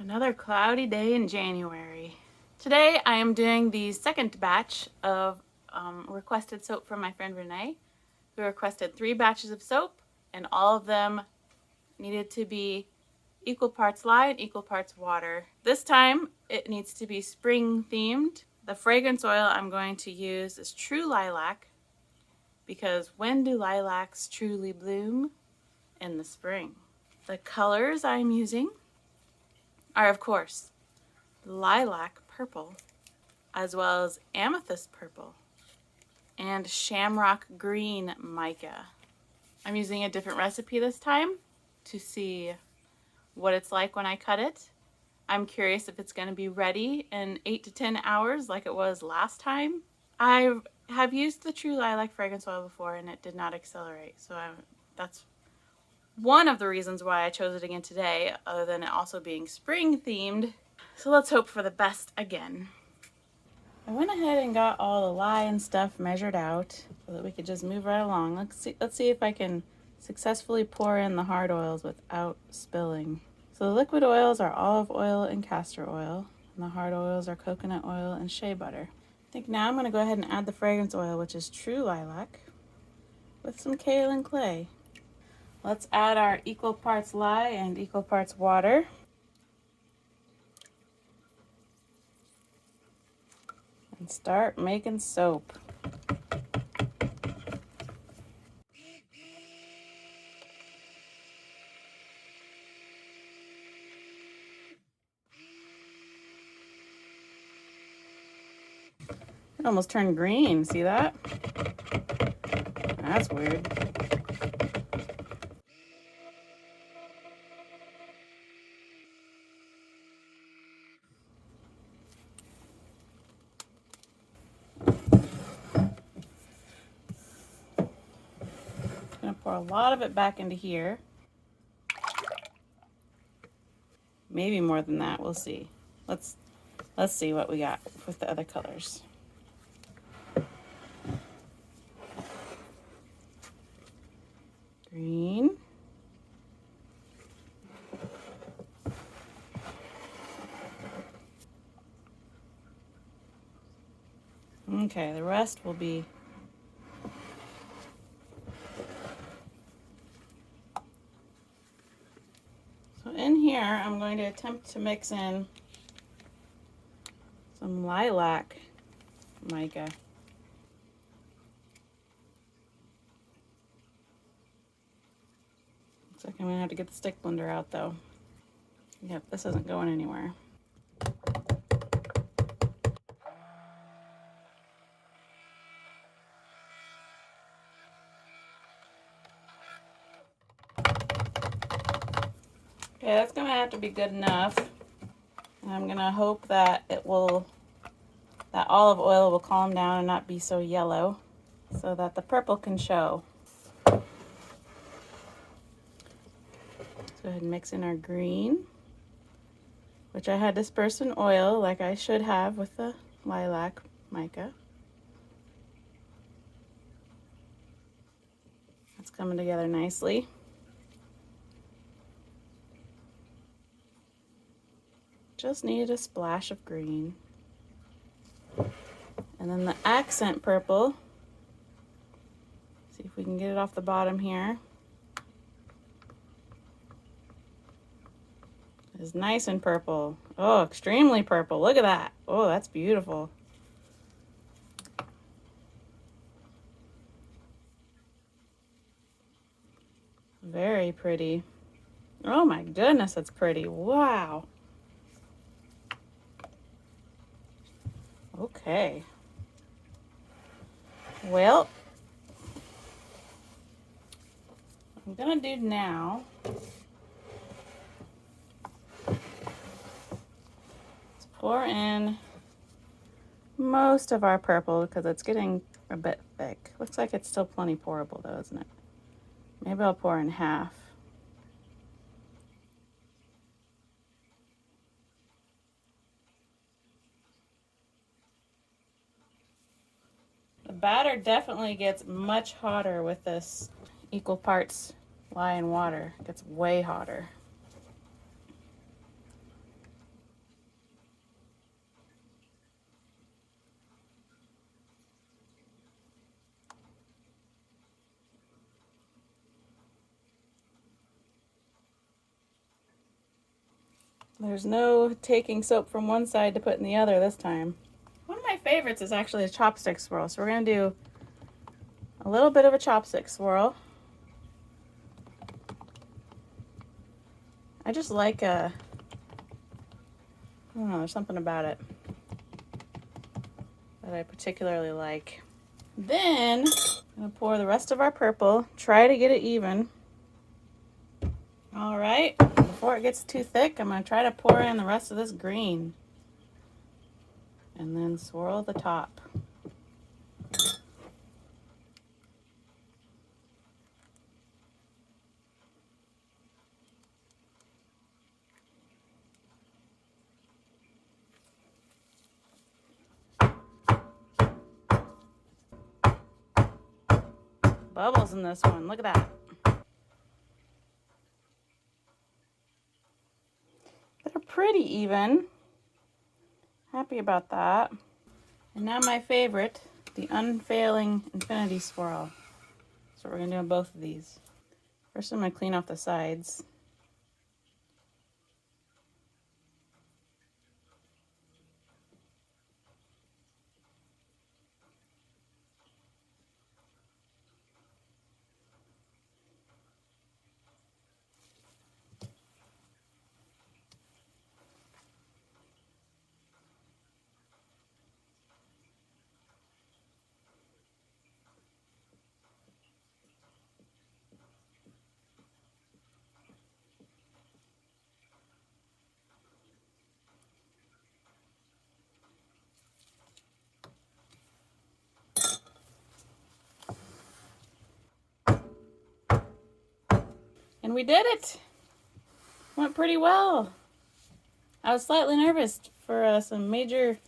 Another cloudy day in January. Today I am doing the second batch of requested soap from my friend Renee, who requested 3 batches of soap, and all of them needed to be equal parts lye and equal parts water. This time it needs to be spring themed. The fragrance oil I'm going to use is True Lilac, because when do lilacs truly bloom? In the spring. The colors I'm using are, of course, lilac purple, as well as amethyst purple and shamrock green mica. I'm using a different recipe this time to see what it's like when I cut it. I'm curious if it's going to be ready in 8 to 10 hours like it was last time. I have used the True Lilac fragrance oil before and it did not accelerate, so that's one of the reasons why I chose it again today, other than it also being spring themed. So let's hope for the best again. I went ahead and got all the lye and stuff measured out so that we could just move right along. Let's see if I can successfully pour in the hard oils without spilling. So the liquid oils are olive oil and castor oil, and the hard oils are coconut oil and shea butter. I think now I'm going to go ahead and add the fragrance oil, which is True Lilac, with some kaolin clay. Let's add our equal parts lye and equal parts water. And start making soap. It almost turned green, see that? That's weird. I'm gonna pour a lot of it back into here. Maybe more than that, we'll see. Let's see what we got with the other colors. Green. Okay, the rest will be so in here I'm going to attempt to mix in some lilac mica. Looks like I'm gonna have to get the stick blender out though. Yep, this isn't going anywhere. Okay, that's gonna have to be good enough. And I'm gonna hope that that olive oil will calm down and not be so yellow, so that the purple can show. Let's go ahead and mix in our green, which I had dispersed in oil like I should have with the lilac mica. It's coming together nicely. Just needed a splash of green. And then the accent purple, see if we can get it off the bottom here, is nice and purple. Oh, extremely purple. Look at that. Oh, that's beautiful. Very pretty. Oh my goodness, it's pretty. Wow. Okay. Well, I'm gonna do now, let's pour in most of our purple because it's getting a bit thick. Looks like it's still plenty pourable though, isn't it? Maybe I'll pour in half. The batter definitely gets much hotter with this equal parts lye and water. It gets way hotter. There's no taking soap from one side to put in the other this time. One of my favorites is actually a chopstick swirl. So we're going to do a little bit of a chopstick swirl. I just like I don't know, there's something about it that I particularly like. Then I'm going to pour the rest of our purple. Try to get it even. All right, before it gets too thick, I'm going to try to pour in the rest of this green. And then swirl the top. Bubbles in this one, look at that. They're pretty even. Happy about that. And now my favorite, the unfailing infinity swirl. That's what we're going to do on both of these. First I'm going to clean off the sides. And we did it! Went pretty well. I was slightly nervous for some major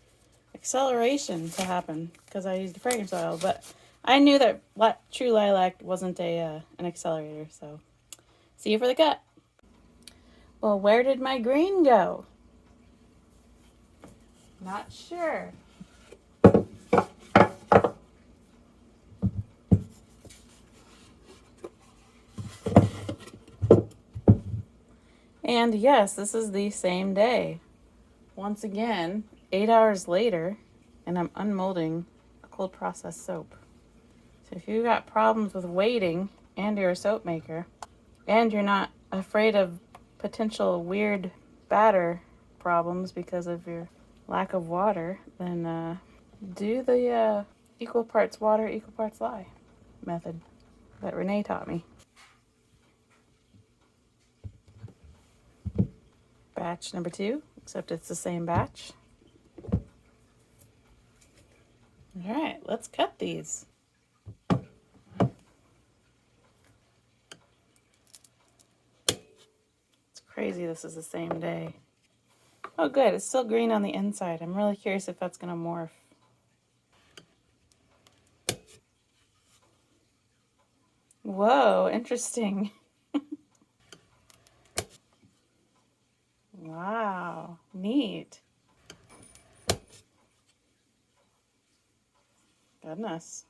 acceleration to happen because I used a fragrance oil, but I knew that True Lilac wasn't an accelerator, so see you for the cut. Well, where did my green go? Not sure. And yes, this is the same day. Once again, 8 hours later, and I'm unmolding a cold process soap. So if you got problems with waiting and you're a soap maker, and you're not afraid of potential weird batter problems because of your lack of water, then do the equal parts water, equal parts lye method that Renee taught me. Batch number 2, except it's the same batch. All right, let's cut these. It's crazy this is the same day. Oh good, it's still green on the inside. I'm really curious if that's gonna morph. Whoa, interesting. Wow, neat. Goodness.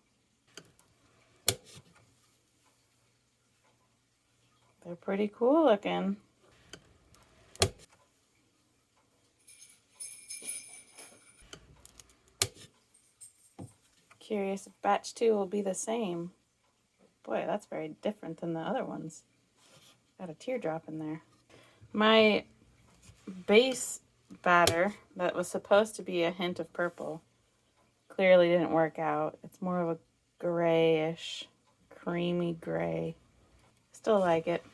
They're pretty cool looking. Curious if batch 2 will be the same. Boy, that's very different than the other ones. Got a teardrop in there. My base batter that was supposed to be a hint of purple clearly didn't work out. It's more of a grayish, creamy gray. Still like it.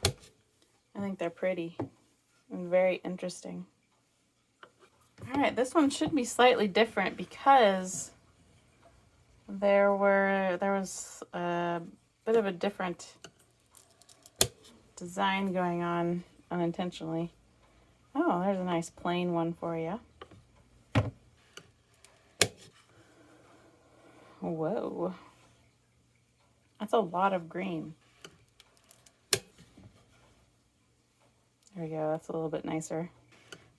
I think they're pretty and very interesting. All right, this one should be slightly different because there was a bit of a different design going on unintentionally. Oh, there's a nice plain one for you. Whoa. That's a lot of green. There we go, that's a little bit nicer.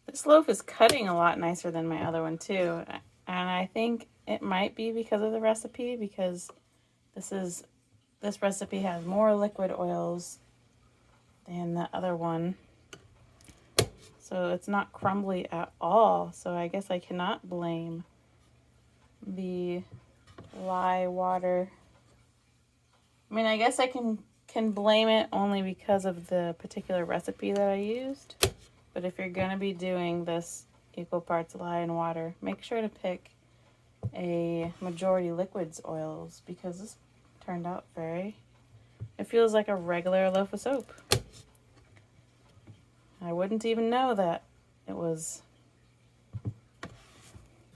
This loaf is cutting a lot nicer than my other one too. And I think it might be because of the recipe, because this recipe has more liquid oils than the other one. So it's not crumbly at all. So I guess I cannot blame the lye water. I mean, I guess I can blame it only because of the particular recipe that I used. But if you're going to be doing this equal parts lye and water, make sure to pick a majority liquids oils, because this turned out it feels like a regular loaf of soap. I wouldn't even know that it was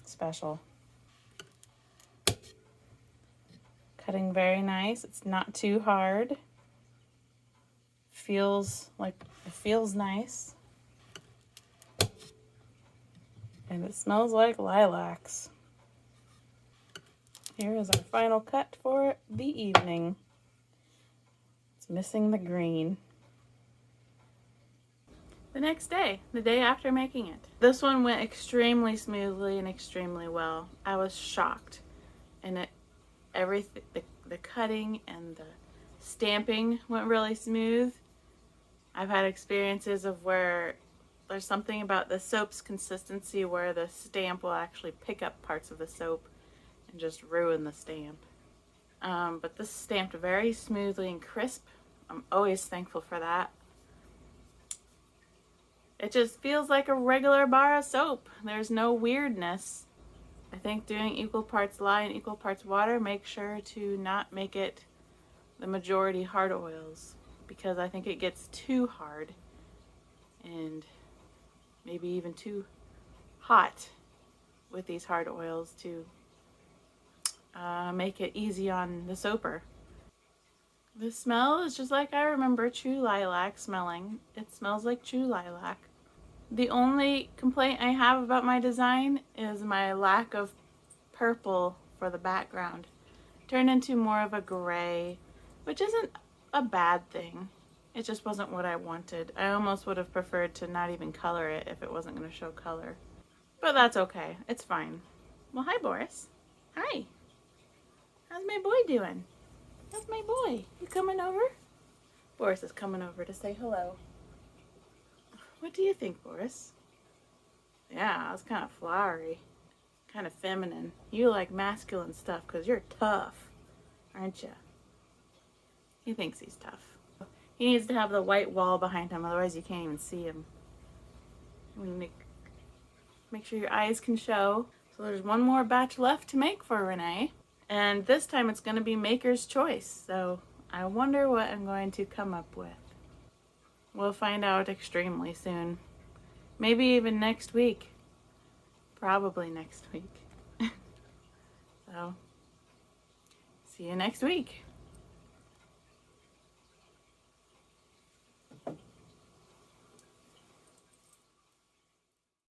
special. Cutting very nice. It's not too hard. Feels nice. And it smells like lilacs. Here is our final cut for the evening. It's missing the green. The next day, the day after making it. This one went extremely smoothly and extremely well. I was shocked. And everything, the cutting and the stamping went really smooth. I've had experiences of where there's something about the soap's consistency where the stamp will actually pick up parts of the soap and just ruin the stamp. But this stamped very smoothly and crisp. I'm always thankful for that. It just feels like a regular bar of soap. There's no weirdness. I think doing equal parts lye and equal parts water, make sure to not make it the majority hard oils, because I think it gets too hard and maybe even too hot with these hard oils to make it easy on the soaper. The smell is just like I remember true lilac smelling. It smells like true lilac. The only complaint I have about my design is my lack of purple for the background. Turned into more of a gray, which isn't a bad thing. It just wasn't what I wanted. I almost would have preferred to not even color it if it wasn't going to show color. But that's okay. It's fine. Well, hi, Boris. Hi. How's my boy doing? How's my boy? You coming over? Boris is coming over to say hello. What do you think, Boris? Yeah, it's kind of flowery. Kind of feminine. You like masculine stuff because you're tough, aren't you? He thinks he's tough. He needs to have the white wall behind him, otherwise you can't even see him. Make sure your eyes can show. So there's one more batch left to make for Renee. And this time it's going to be maker's choice. So I wonder what I'm going to come up with. We'll find out extremely soon. Maybe even next week. Probably next week. So, see you next week.